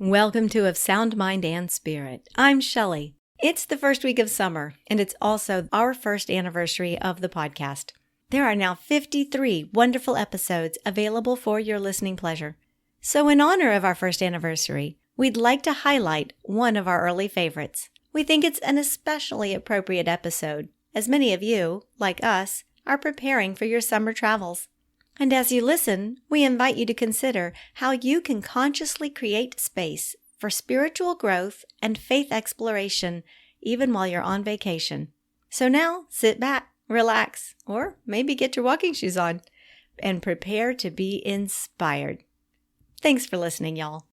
Welcome to Of Sound Mind and Spirit. I'm Shelly. It's the first week of summer, and it's also our first anniversary of the podcast. There are now 53 wonderful episodes available for your listening pleasure. So in honor of our first anniversary, we'd like to highlight one of our early favorites. We think it's an especially appropriate episode, as many of you, like us, are preparing for your summer travels. And as you listen, we invite you to consider how you can consciously create space for spiritual growth and faith exploration even while you're on vacation. So now, sit back, relax, or maybe get your walking shoes on and prepare to be inspired. Thanks for listening, y'all.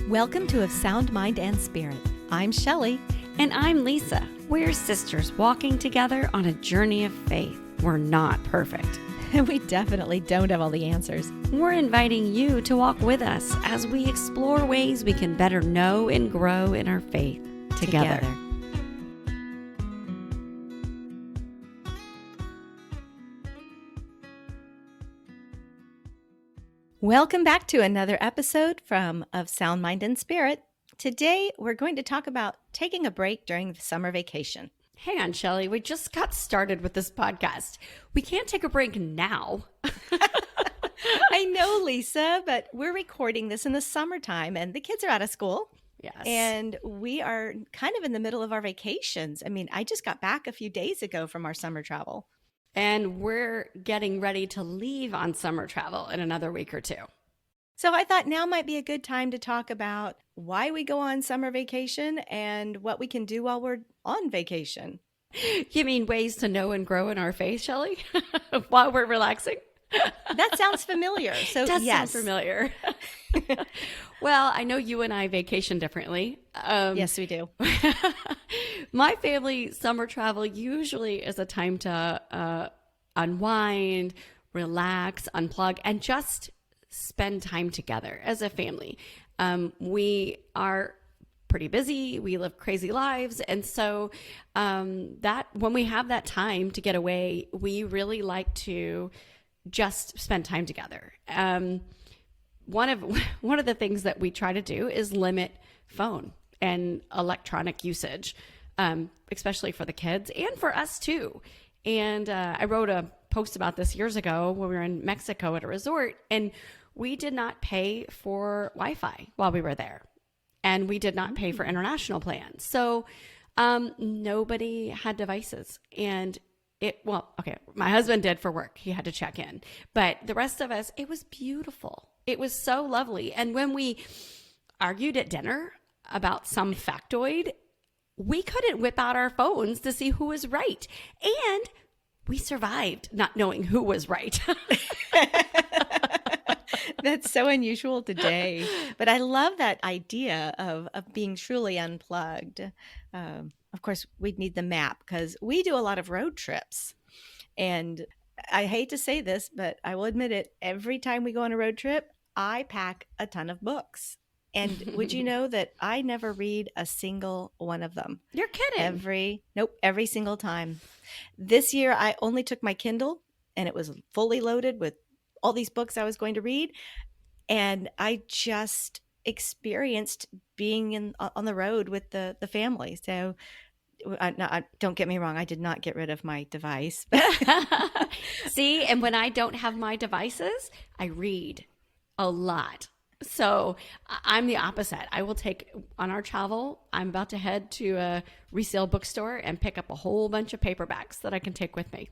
Welcome to Of Sound Mind and Spirit. I'm Shelly. And I'm Lisa. We're sisters walking together on a journey of faith. We're not perfect. And we definitely don't have all the answers. We're inviting you to walk with us as we explore ways we can better know and grow in our faith together. Welcome back to another episode from Of Sound Mind and Spirit. Today, we're going to talk about taking a break during the summer vacation. Hang on, Shelly. We just got started with this podcast. We can't take a break now. I know, Lisa, but we're recording this in the summertime and the kids are out of school. Yes. And we are kind of in the middle of our vacations. I mean, I just got back a few days ago from our summer travel. And we're getting ready to leave on summer travel in another week or two. So I thought now might be a good time to talk about why we go on summer vacation and what we can do while we're on vacation. You mean ways to know and grow in our faith, Shelly, while we're relaxing? That sounds familiar. So Does yes. sound familiar. Well, I know you and I vacation differently. Yes, we do. My family summer travel usually is a time to unwind, relax, unplug, and just spend time together as a family. We are pretty busy. We live crazy lives. And so that when we have that time to get away, we really like to just spend time together. One of the things that we try to do is limit phone and electronic usage, especially for the kids and for us too. And I wrote a post about this years ago when we were in Mexico at a resort, and we did not pay for Wi-Fi while we were there, and we did not pay for international plans. So nobody had devices, and my husband did for work. He had to check in, but the rest of us, it was beautiful. It was so lovely. And when we argued at dinner about some factoid, we couldn't whip out our phones to see who was right. And we survived not knowing who was right. That's so unusual today. But I love that idea of being truly unplugged. Of course, we'd need the map because we do a lot of road trips. And I hate to say this, but I will admit it. Every time we go on a road trip, I pack a ton of books. And would you know that I never read a single one of them? You're kidding. Every single time. This year, I only took my Kindle, and it was fully loaded with all these books I was going to read. And I just experienced being on the road with the family. So don't get me wrong. I did not get rid of my device. See, and when I don't have my devices, I read a lot. So I'm the opposite. I will take, on our travel, I'm about to head to a resale bookstore and pick up a whole bunch of paperbacks that I can take with me.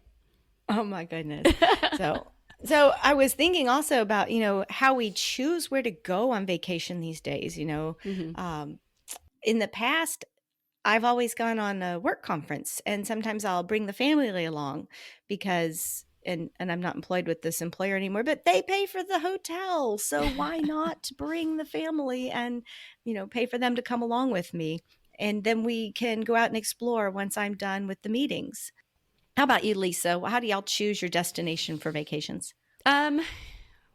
Oh my goodness. So I was thinking also about, how we choose where to go on vacation these days. Mm-hmm. In the past, I've always gone on a work conference, and sometimes I'll bring the family along because, and I'm not employed with this employer anymore, but they pay for the hotel. So why not bring the family and, pay for them to come along with me? And then we can go out and explore once I'm done with the meetings. How about you, Lisa? How do y'all choose your destination for vacations?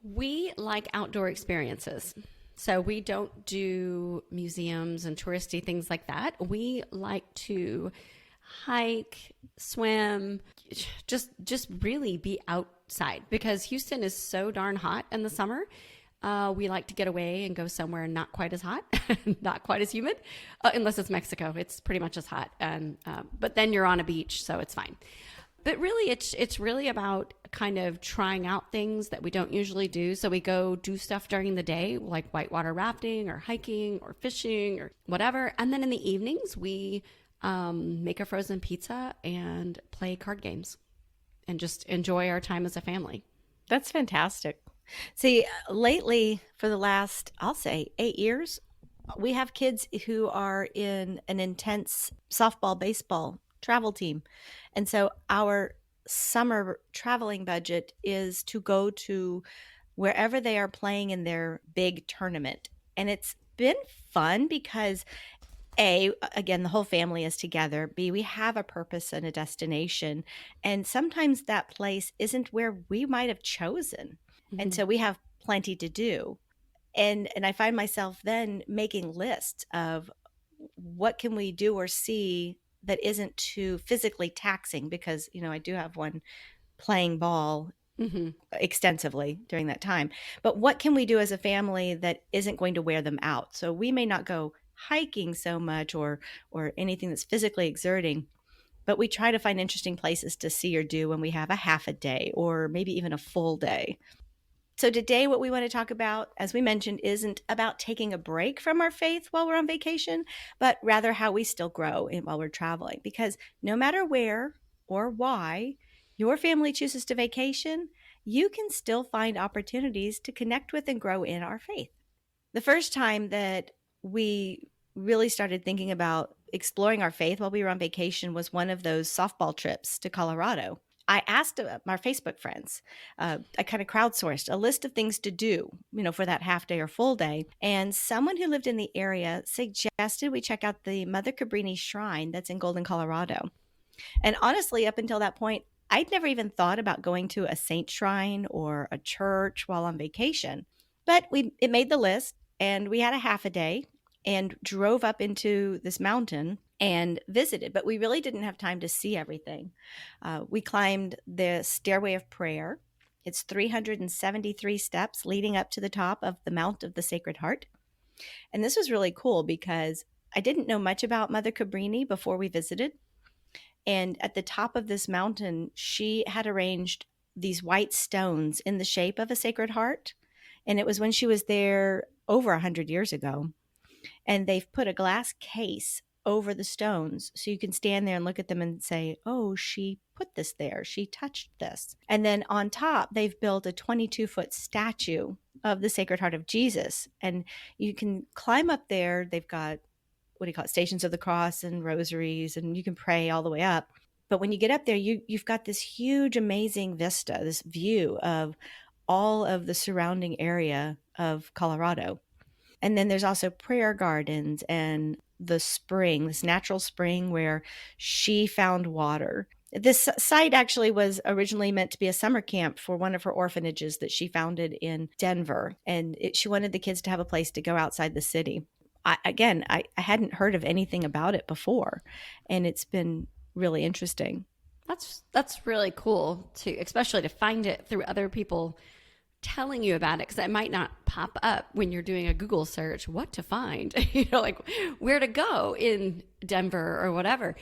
We like outdoor experiences. So we don't do museums and touristy things like that. We like to hike, swim, just really be outside because Houston is so darn hot in the summer. We like to get away and go somewhere not quite as hot, not quite as humid, unless it's Mexico. It's pretty much as hot. And but then you're on a beach, so it's fine. But really, it's really about kind of trying out things that we don't usually do. So we go do stuff during the day, like whitewater rafting or hiking or fishing or whatever. And then in the evenings, we make a frozen pizza and play card games and just enjoy our time as a family. That's fantastic. See, lately, for the last, I'll say 8 years, we have kids who are in an intense softball, baseball travel team. And so our summer traveling budget is to go to wherever they are playing in their big tournament. And it's been fun because A, again, the whole family is together. B, we have a purpose and a destination. And sometimes that place isn't where we might have chosen. And so we have plenty to do. And I find myself then making lists of what can we do or see that isn't too physically taxing, because, I do have one playing ball extensively during that time. But what can we do as a family that isn't going to wear them out? So we may not go hiking so much or anything that's physically exerting, but we try to find interesting places to see or do when we have a half a day or maybe even a full day. So today, what we want to talk about, as we mentioned, isn't about taking a break from our faith while we're on vacation, but rather how we still grow while we're traveling. Because no matter where or why your family chooses to vacation, you can still find opportunities to connect with and grow in our faith. The first time that we really started thinking about exploring our faith while we were on vacation was one of those softball trips to Colorado. I asked our Facebook friends, I kind of crowdsourced a list of things to do, for that half day or full day. And someone who lived in the area suggested we check out the Mother Cabrini Shrine that's in Golden, Colorado. And honestly, up until that point, I'd never even thought about going to a saint shrine or a church while on vacation. But it made the list, and we had a half a day and drove up into this mountain and visited, but we really didn't have time to see everything. We climbed the Stairway of Prayer. It's 373 steps leading up to the top of the Mount of the Sacred Heart. And this was really cool because I didn't know much about Mother Cabrini before we visited. And at the top of this mountain, she had arranged these white stones in the shape of a Sacred Heart. And it was when she was there over 100 years ago. And they've put a glass case over the stones so you can stand there and look at them and say, oh, she put this there, she touched this. And then on top, they've built a 22-foot statue of the Sacred Heart of Jesus. And you can climb up there. They've got, Stations of the Cross and rosaries, and you can pray all the way up. But when you get up there, you've got this huge, amazing vista, this view of all of the surrounding area of Colorado. And then there's also prayer gardens and the spring, this natural spring where she found water. This site actually was originally meant to be a summer camp for one of her orphanages that she founded in Denver. And she wanted the kids to have a place to go outside the city. I hadn't heard of anything about it before, and it's been really interesting. That's really cool too, especially to find it through other people telling you about it, because it might not pop up when you're doing a Google search, what to find, like where to go in Denver or whatever.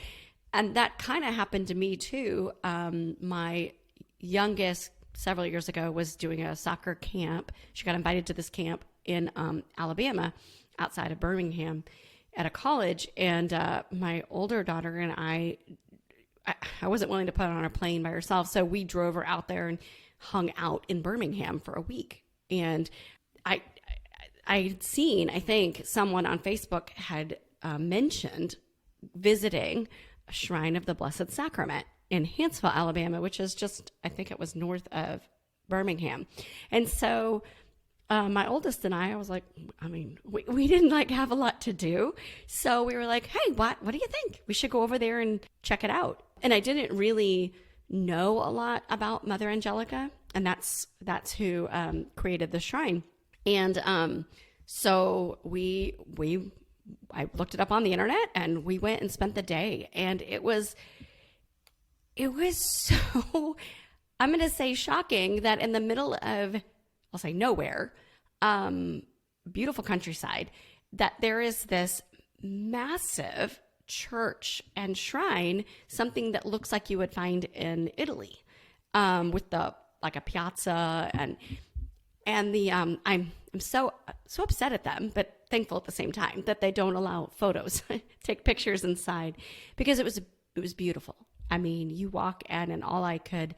And that kind of happened to me too. My youngest several years ago was doing a soccer camp. She got invited to this camp in Alabama, outside of Birmingham, at a college. And my older daughter and I wasn't willing to put her on a plane by herself. So we drove her out there and hung out in Birmingham for a week. And I'd seen, I think someone on Facebook had mentioned visiting a Shrine of the Blessed Sacrament in Huntsville, Alabama, which is just, I think it was north of Birmingham. And so my oldest and I was like, we didn't have a lot to do. So we were like, hey, what do you think? We should go over there and check it out. And I didn't really know a lot about Mother Angelica, and that's who created the shrine. And so I looked it up on the internet, and we went and spent the day, and it was so I'm going to say shocking that in the middle of, I'll say nowhere, beautiful countryside, that there is this massive church and shrine, something that looks like you would find in Italy, with the like a piazza and the I'm so upset at them, but thankful at the same time that they don't allow photos, take pictures inside, because it was beautiful. I mean, you walk in and all I could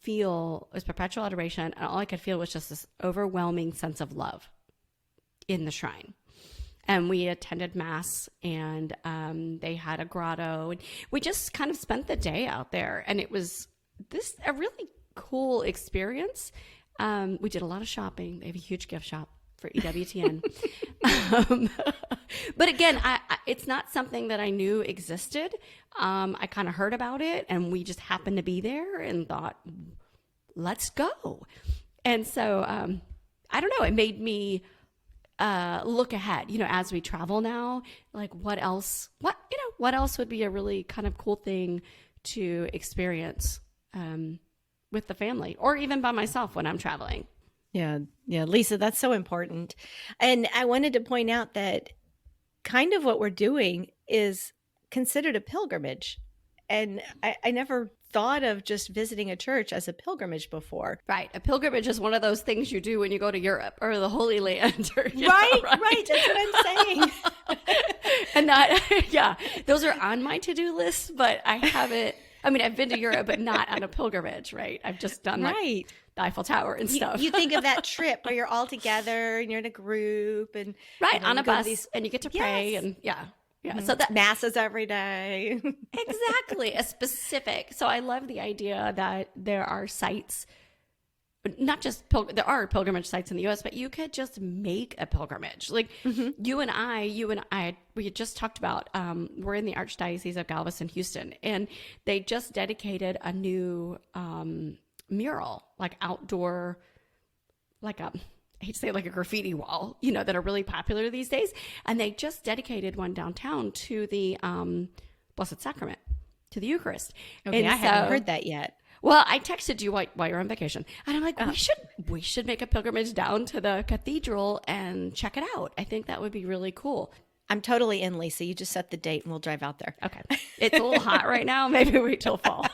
feel was perpetual adoration, and all I could feel was just this overwhelming sense of love in the shrine. And we attended mass, and they had a grotto, and we just kind of spent the day out there, and it was a really cool experience. We did a lot of shopping. They have a huge gift shop for EWTN. But again, it's not something that I knew existed. I kind of heard about it, and we just happened to be there and thought, let's go. And so, I don't know, it made me look ahead, as we travel now, like what else would be a really kind of cool thing to experience with the family, or even by myself when I'm traveling. Yeah, Lisa, that's so important. And I wanted to point out that kind of what we're doing is considered a pilgrimage. And I never thought of just visiting a church as a pilgrimage before. Right. A pilgrimage is one of those things you do when you go to Europe or the Holy Land. Right. That's what I'm saying. And those are on my to-do list, but I haven't. I mean, I've been to Europe, but not on a pilgrimage, right? I've just done like the Eiffel Tower and stuff. You think of that trip where you're all together and you're in a group and on a bus and you get to pray and Mm-hmm. So that masses every day. Exactly. A specific. So I love the idea that there are sites, not just there are pilgrimage sites in the U.S., but you could just make a pilgrimage. Like you and I, we had just talked about, we're in the Archdiocese of Galveston, Houston, and they just dedicated a new mural, like outdoor, like I hate to say like a graffiti wall, that are really popular these days. And they just dedicated one downtown to the Blessed Sacrament, to the Eucharist. Okay, I haven't heard that yet. Well, I texted you while you're on vacation, and I'm like, we should make a pilgrimage down to the cathedral and check it out. I think that would be really cool. I'm totally in, Lisa. You just set the date and we'll drive out there. Okay. It's a little hot right now. Maybe wait till fall.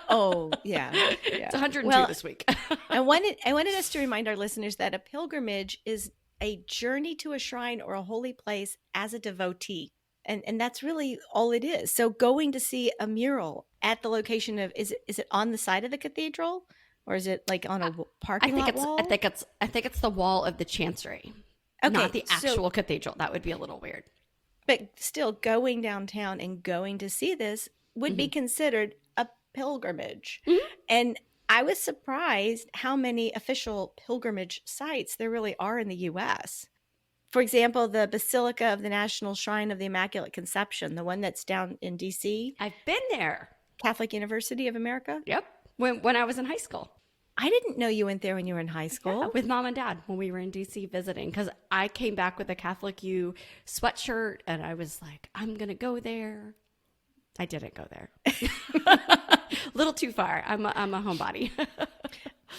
Oh, yeah. It's 102 this week. I wanted us to remind our listeners that a pilgrimage is a journey to a shrine or a holy place as a devotee. And that's really all it is. So going to see a mural at the location of, is it on the side of the cathedral, or is it like on a parking lot wall? I think it's the wall of the chancery, not the actual cathedral. That would be a little weird. But still, going downtown and going to see this would be considered a pilgrimage. And I was surprised how many official pilgrimage sites there really are in the U.S. For example, the Basilica of the National Shrine of the Immaculate Conception, the one that's down in D.C. I've been there. Catholic University of America? Yep. When I was in high school. I didn't know you went there when you were in high school. Yeah, with Mom and Dad when we were in D.C. visiting, because I came back with a Catholic U sweatshirt, and I was like, I'm going to go there. I didn't go there. A little too far. I'm a homebody.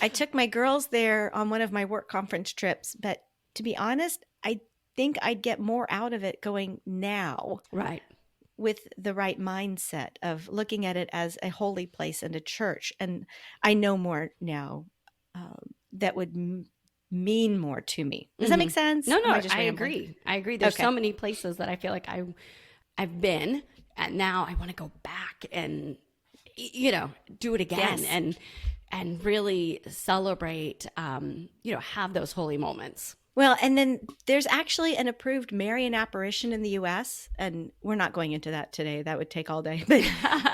I took my girls there on one of my work conference trips, but to be honest, I think I'd get more out of it going now. Right. With the right mindset of looking at it as a holy place and a church. And I know more now that would mean more to me. Does that make sense? No, I agree. There's so many places that I feel like I've been, and now I want to go back and, do it again and really celebrate, have those holy moments. Well, and then there's actually an approved Marian apparition in the U.S., and we're not going into that today. That would take all day. But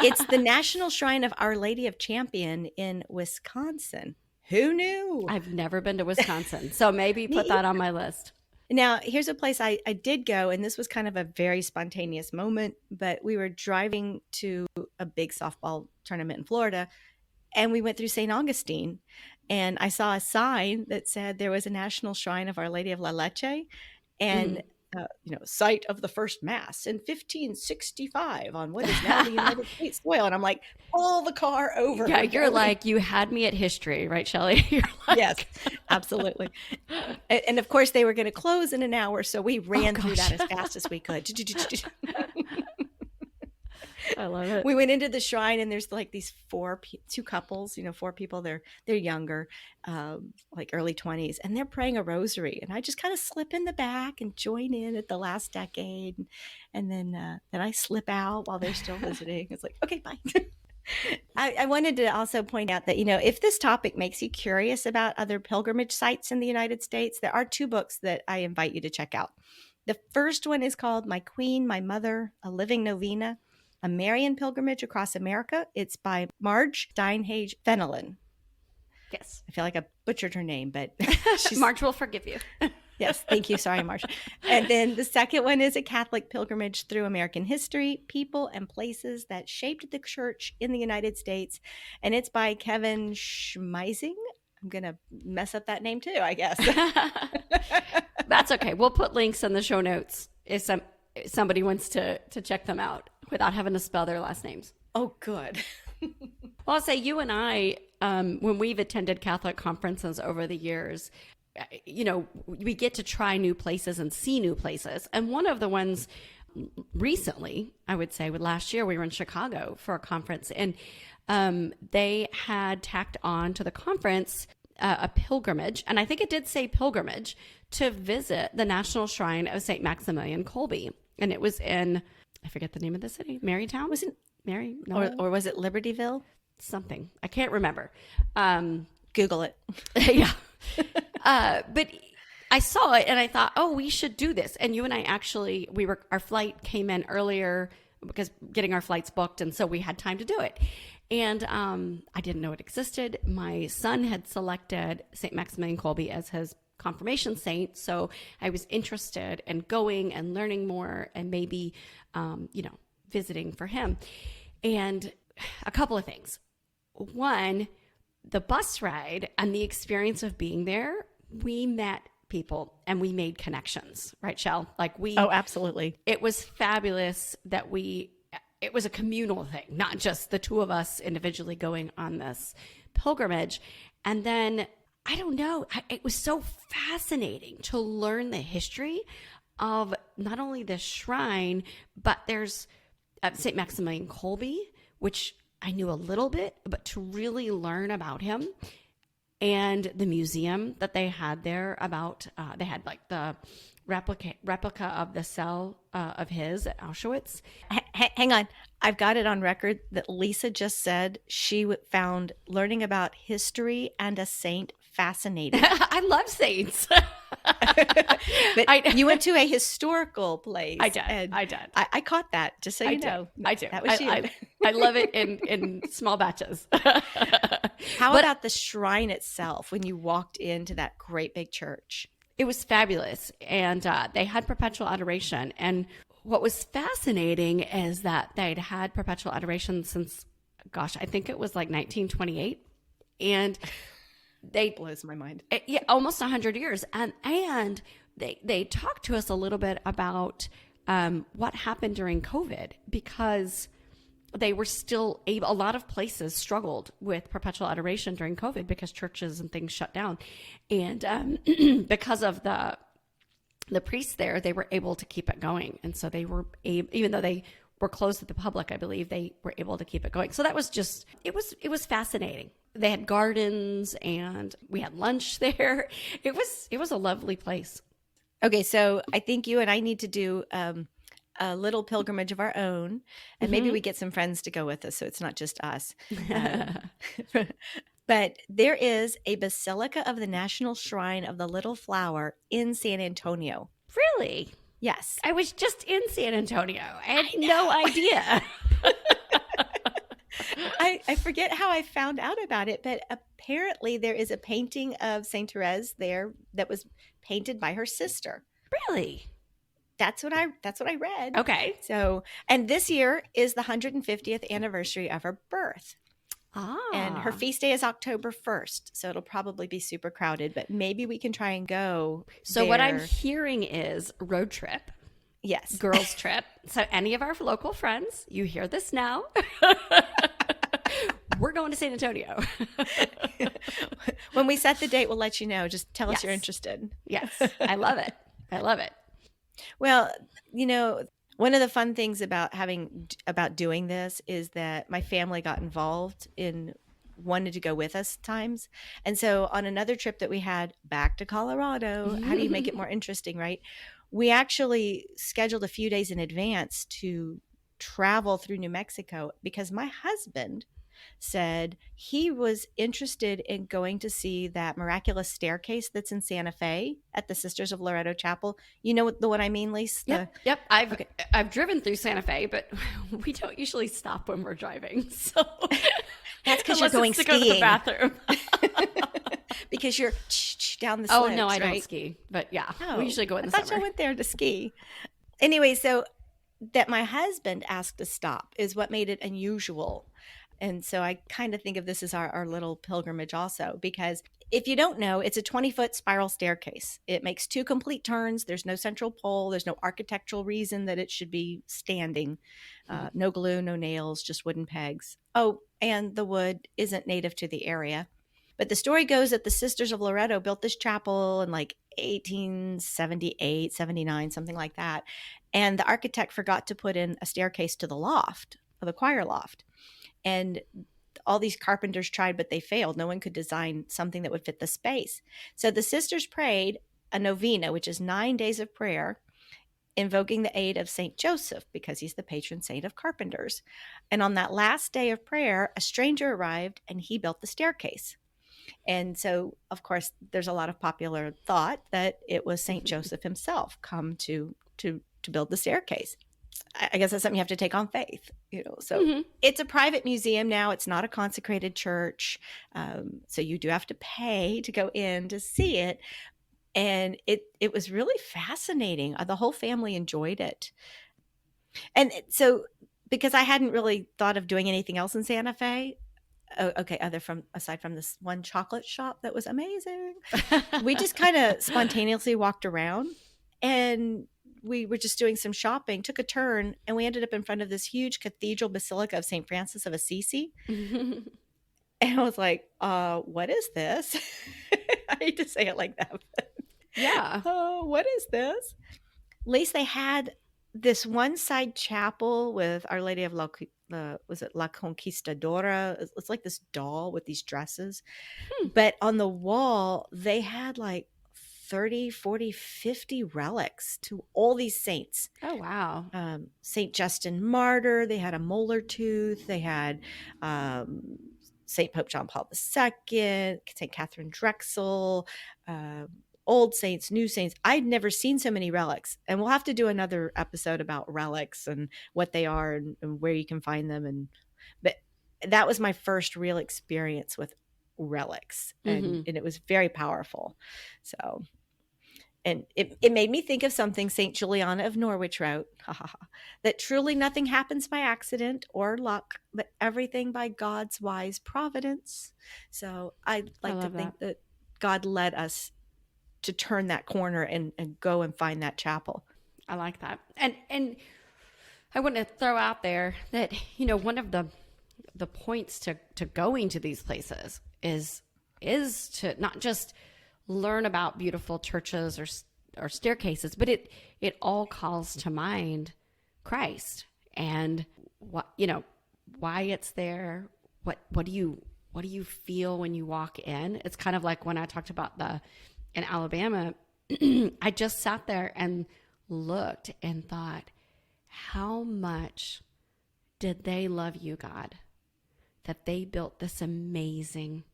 it's the National Shrine of Our Lady of Champion in Wisconsin. Who knew? I've never been to Wisconsin, so maybe put that on my list. Now, here's a place I did go, and this was kind of a very spontaneous moment, but we were driving to a big softball tournament in Florida, and we went through St. Augustine. And I saw a sign that said there was a National Shrine of Our Lady of La Leche. And site of the first mass in 1565 on what is now the United States soil. And I'm like, pull the car over. Yeah, you're like, you had me at history, right, Shelly? You're like, yes, absolutely. And of course, they were going to close in an hour, so we ran through that as fast as we could. I love it. We went into the shrine, and there's like these two couples, 4 people. They're younger, like early 20s, and they're praying a rosary. And I just kind of slip in the back and join in at the last decade, and then I slip out while they're still visiting. It's like, okay, bye. I wanted to also point out that, if this topic makes you curious about other pilgrimage sites in the United States, there are 2 books that I invite you to check out. The first one is called My Queen, My Mother, A Living Novena, A Marian Pilgrimage Across America. It's by Marge Steinhage Fenelon. Yes. I feel like I butchered her name, but Marge will forgive you. Yes, thank you. Sorry, Marge. And then the second one is A Catholic Pilgrimage Through American History, People and Places That Shaped the Church in the United States. And it's by Kevin Schmeising. I'm going to mess up that name too, I guess. That's okay. We'll put links in the show notes if somebody wants to check them out without having to spell their last names. Oh, good. Well, I'll say you and I, when we've attended Catholic conferences over the years, we get to try new places and see new places. And one of the ones recently, I would say, last year, we were in Chicago for a conference, and they had tacked on to the conference a pilgrimage, and I think it did say pilgrimage, to visit the National Shrine of St. Maximilian Kolbe. And it was in, I forget the name of the city, Marytown? Was it Mary? No. Or was it Libertyville? Something. I can't remember. Google it. Yeah. But I saw it and I thought, oh, we should do this. And you and I actually, our flight came in earlier because getting our flights booked. And so we had time to do it. And I didn't know it existed. My son had selected St. Maximilian Kolbe as his confirmation saint. So I was interested in going and learning more and maybe, visiting for him. And a couple of things. One, the bus ride and the experience of being there, we met people and we made connections, right, Shell? Oh, absolutely. It was fabulous that it was a communal thing, not just the 2 of us individually going on this pilgrimage. And then, I don't know, it was so fascinating to learn the history of not only the shrine, but there's St. Maximilian Kolbe, which I knew a little bit, but to really learn about him, and the museum that they had there about, they had like the replica of the cell of his at Auschwitz. Hang on. I've got it on record that Lisa just said she found learning about history and a saint fascinating. I love saints. But you went to a historical place. I did. I caught that, just so you know. I do. That was you. I love it in small batches. How about the shrine itself when you walked into that great big church? It was fabulous. And they had perpetual adoration. And what was fascinating is that they'd had perpetual adoration since, I think it was like 1928. And It blows my mind. Almost 100 years. And they talked to us a little bit about what happened during COVID, because they were still able, a lot of places struggled with perpetual adoration during COVID because churches and things shut down. And because of the priests there, they were able to keep it going. And so they were even though they were closed to the public, I believe they were able to keep it going. So that was just, it was fascinating. They had gardens and we had lunch there. It was a lovely place. Okay, so I think you and I need to do a little pilgrimage of our own, and maybe we get some friends to go with us, so it's not just us. But there is a Basilica of the National Shrine of the Little Flower in San Antonio. Really? Yes. I was just in San Antonio. I had no idea. I forget how I found out about it, but apparently there is a painting of Saint Therese there that was painted by her sister. Really? That's what I read. Okay. So, and this year is the 150th anniversary of her birth. And her Ah. feast day is October 1st, so it'll probably be super crowded, but maybe we can try and go So what I'm there. hearing is road trip, Yes. girls trip. So any of our local friends, you hear this now. We're going to San Antonio. When we set the date, we'll let you know. Just tell us you're Yes. interested. Yes. I love it. I love it. Well, one of the fun things about doing this is that my family got involved in wanted to go with us times. And so on another trip that we had back to Colorado, how do you make it more interesting, right? We actually scheduled a few days in advance to travel through New Mexico because my husband said he was interested in going to see that miraculous staircase that's in Santa Fe at the Sisters of Loretto Chapel. You know the one I mean, Lise? Yep. I've driven through Santa Fe, but we don't usually stop when we're driving. So That's because you're unless going it's to go to the skiing. bathroom. Because you're down the slopes. Oh no, I don't right? ski. But yeah, Oh, we usually go in I the thought summer. you went there to ski. Anyway, so that my husband asked to stop is what made it unusual. And so I kind of think of this as our little pilgrimage also, because if you don't know, it's a 20-foot spiral staircase. It makes 2 complete turns. There's no central pole. There's no architectural reason that it should be standing. No glue, no nails, just wooden pegs. Oh, and the wood isn't native to the area. But the story goes that the Sisters of Loretto built this chapel in like 1878, 79, something like that. And the architect forgot to put in a staircase to the loft, the choir loft. And all these carpenters tried, but they failed. No one could design something that would fit the space. So the sisters prayed a novena, which is 9 days of prayer, invoking the aid of St. Joseph because he's the patron saint of carpenters. And on that last day of prayer, a stranger arrived and he built the staircase. And so, of course, there's a lot of popular thought that it was St. Joseph himself come to build the staircase. I guess that's something you have to take on faith, So It's a private museum now. It's not a consecrated church. So you do have to pay to go in to see it. And it was really fascinating. The whole family enjoyed it. And so because I hadn't really thought of doing anything else in Santa Fe, okay, aside from this one chocolate shop that was amazing, we just kind of spontaneously walked around and we were just doing some shopping, took a turn, and we ended up in front of this huge cathedral basilica of St. Francis of Assisi. And I was like, what is this? I hate to say it like that. But, Yeah. oh, what is this? At least they had this one side chapel with Our Lady of was it La Conquistadora? It's like this doll with these dresses. But on the wall, they had like 30, 40, 50 relics to all these saints. Oh, wow. St. Justin Martyr, they had a molar tooth, they had St. Pope John Paul II, St. Catherine Drexel, old saints, new saints. I'd never seen so many relics. And we'll have to do another episode about relics and what they are and where you can find them. But that was my first real experience with relics. And it was very powerful. So, and it made me think of something St. Juliana of Norwich wrote, that truly nothing happens by accident or luck, but everything by God's wise providence. So I like to think that God led us to turn that corner and go and find that chapel. I like that. And I want to throw out there that, one of the points to going to these places is to not just learn about beautiful churches or staircases, but it all calls to mind Christ and why it's there. What do you feel when you walk in? It's kind of like when I talked about in Alabama, I just sat there and looked and thought, how much did they love you, God, that they built this amazing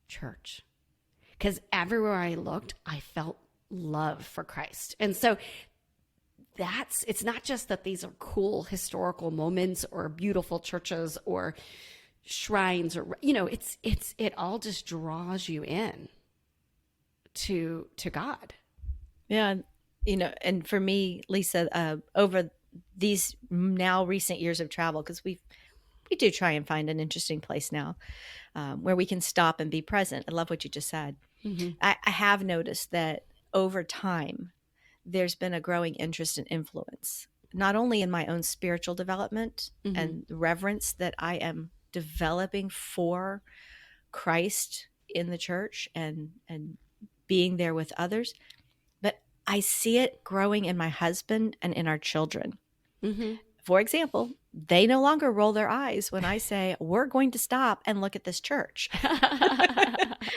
church? Because everywhere I looked, I felt love for Christ. And so it's not just that these are cool historical moments or beautiful churches or shrines or, it all just draws you in to God. Yeah. And for me, Lisa, over these now recent years of travel, because we do try and find an interesting place now where we can stop and be present. I love what you just said. I have noticed that over time, there's been a growing interest and influence, not only in my own spiritual development and reverence that I am developing for Christ in the church and being there with others, but I see it growing in my husband and in our children. For example, they no longer roll their eyes when I say, we're going to stop and look at this church.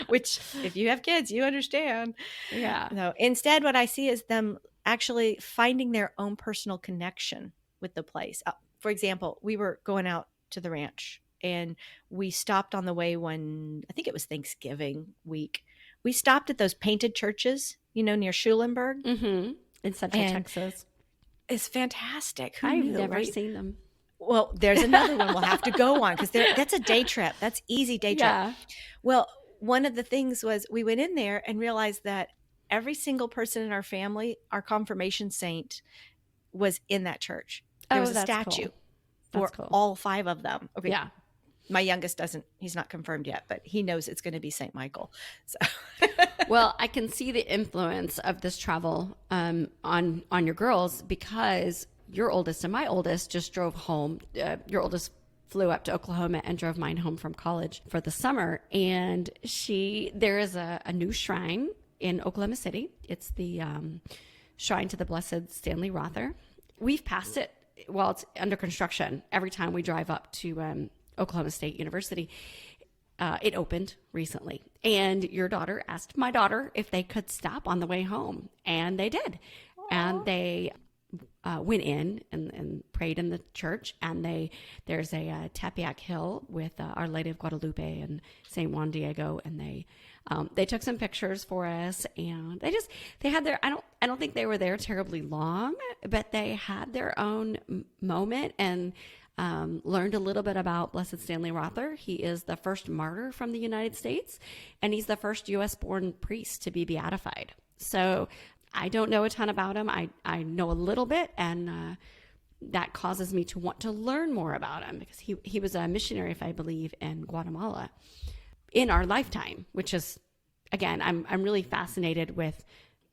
Which, if you have kids, you understand. Yeah. No, instead, what I see is them actually finding their own personal connection with the place. For example, we were going out to the ranch and we stopped on the way when, I think it was Thanksgiving week. We stopped at those painted churches, near Schulenburg. In Central Texas. It's fantastic. Who I've knew, never right? seen them. Well, there's another one we'll have to go on because that's a day trip. That's easy day trip. Yeah. Well, one of the things was we went in there and realized that every single person in our family, our confirmation saint, was in that church. There was a statue for all 5 of them. Okay. Yeah. My youngest doesn't, he's not confirmed yet, but he knows it's going to be St. Michael. So. Well, I can see the influence of this travel on your girls because your oldest and my oldest just drove home. Your oldest flew up to Oklahoma and drove mine home from college for the summer. And there is a new shrine in Oklahoma City. It's the Shrine to the Blessed Stanley Rother. We've passed it while it's under construction every time we drive up to Oklahoma State University. It opened recently, and your daughter asked my daughter if they could stop on the way home, and they did. Aww. And they went in and prayed in the church, and there's a Tepeyac Hill with Our Lady of Guadalupe and St. Juan Diego, and they took some pictures for us, and they had their, I don't think they were there terribly long, but they had their own moment and learned a little bit about Blessed Stanley Rother. He is the first martyr from the United States, and he's the first U.S.-born priest to be beatified. So I don't know a ton about him. I know a little bit, and that causes me to want to learn more about him because he was a missionary, if I believe, in Guatemala in our lifetime, which is, again, I'm really fascinated with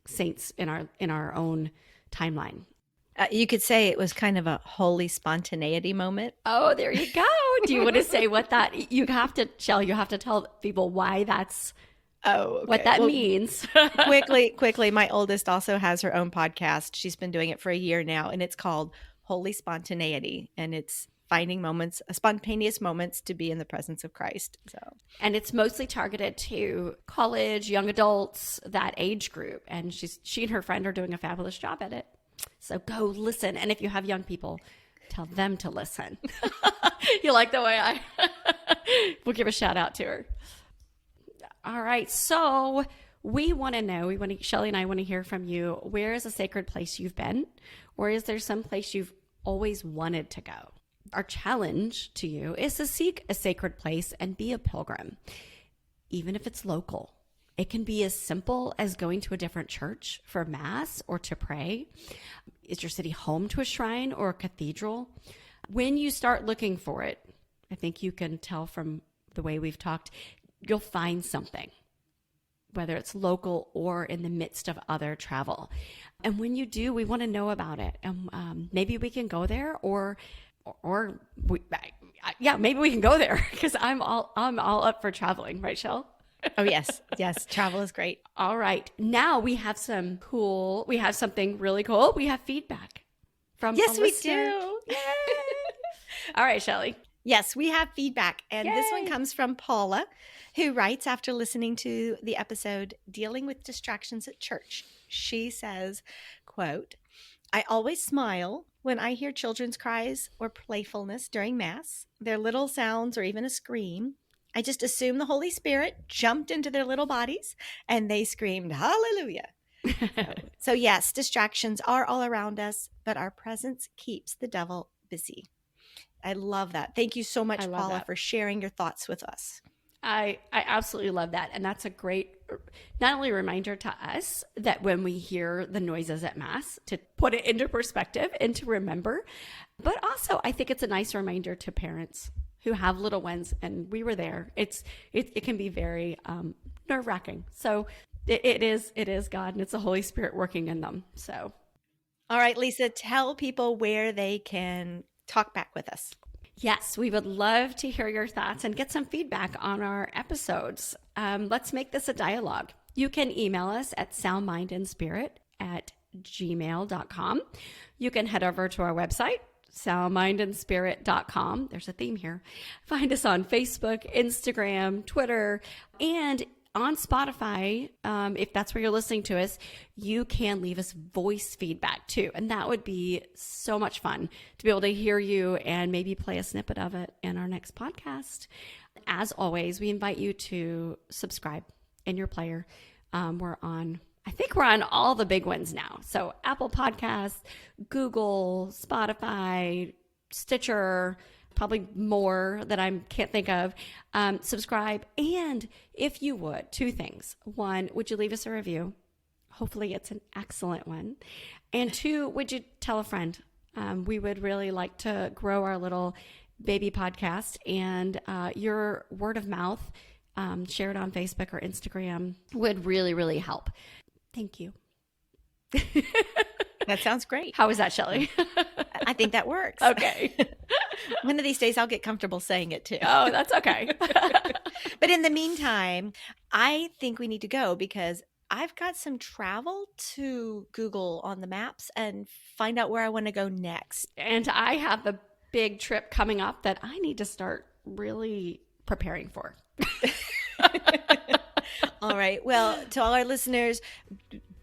saints in our own timeline. You could say it was kind of a holy spontaneity moment. Oh, there you go. Do you want to say what that, you have to tell people why that's, what that means. quickly. My oldest also has her own podcast. She's been doing it for a year now, and it's called Holy Spontaneity. And it's finding moments, spontaneous moments to be in the presence of Christ. And it's mostly targeted to college, young adults, that age group. And she and her friend are doing a fabulous job at it. So go listen. And if you have young people, tell them to listen. You like the way we'll give a shout out to her. All right. So we want to know, Shelly and I want to hear from you. Where is a sacred place you've been? Or is there some place you've always wanted to go? Our challenge to you is to seek a sacred place and be a pilgrim, even if it's local. It can be as simple as going to a different church for mass or to pray. Is your city home to a shrine or a cathedral? When you start looking for it, I think you can tell from the way we've talked, you'll find something, whether it's local or in the midst of other travel. And when you do, we want to know about it. And maybe we can go there maybe we can go there because I'm all up for traveling, right, Shell? Oh, yes. Yes. Travel is great. All right. Now we have something really cool. We have feedback from Yes, we do. Yay. All right, Shelly. Yes, we have feedback. And Yay. This one comes from Paula, who writes after listening to the episode Dealing with Distractions at Church. She says, quote, I always smile when I hear children's cries or playfulness during Mass, their little sounds or even a scream. I just assume the Holy Spirit jumped into their little bodies and they screamed, hallelujah. So yes, distractions are all around us, but our presence keeps the devil busy. I love that. Thank you so much, Paula, for sharing your thoughts with us. I absolutely love that. And that's a great, not only reminder to us that when we hear the noises at Mass, to put it into perspective and to remember, but also I think it's a nice reminder to parents who have little ones, and we were there. It can be very nerve-wracking. So it is God, and it's the Holy Spirit working in them. So, all right, Lisa, tell people where they can talk back with us. Yes, we would love to hear your thoughts and get some feedback on our episodes. Let's make this a dialogue. You can email us at soundmindandspirit@gmail.com. You can head over to our website, soundmindandspirit.com. There's a theme here. Find us on Facebook, Instagram, Twitter, and on Spotify. If that's where you're listening to us, you can leave us voice feedback too. And that would be so much fun to be able to hear you and maybe play a snippet of it in our next podcast. As always, we invite you to subscribe in your player. I think we're on all the big ones now. So Apple Podcasts, Google, Spotify, Stitcher, probably more that I can't think of. Subscribe. And if you would, 2 things. 1, would you leave us a review? Hopefully it's an excellent one. And 2, would you tell a friend? We would really like to grow our little baby podcast, and your word of mouth, share it on Facebook or Instagram, would really, really help. Thank you. That sounds great. How was that, Shelly? I think that works. Okay. One of these days I'll get comfortable saying it too. Oh, that's okay. But in the meantime, I think we need to go because I've got some travel to Google on the maps and find out where I want to go next. And I have a big trip coming up that I need to start really preparing for. All right. Well, to all our listeners,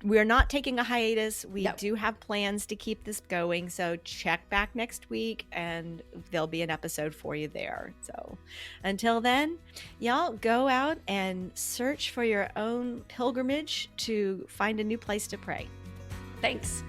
we're not taking a hiatus. We No. do have plans to keep this going. So check back next week and there'll be an episode for you there. So until then, y'all go out and search for your own pilgrimage to find a new place to pray. Thanks.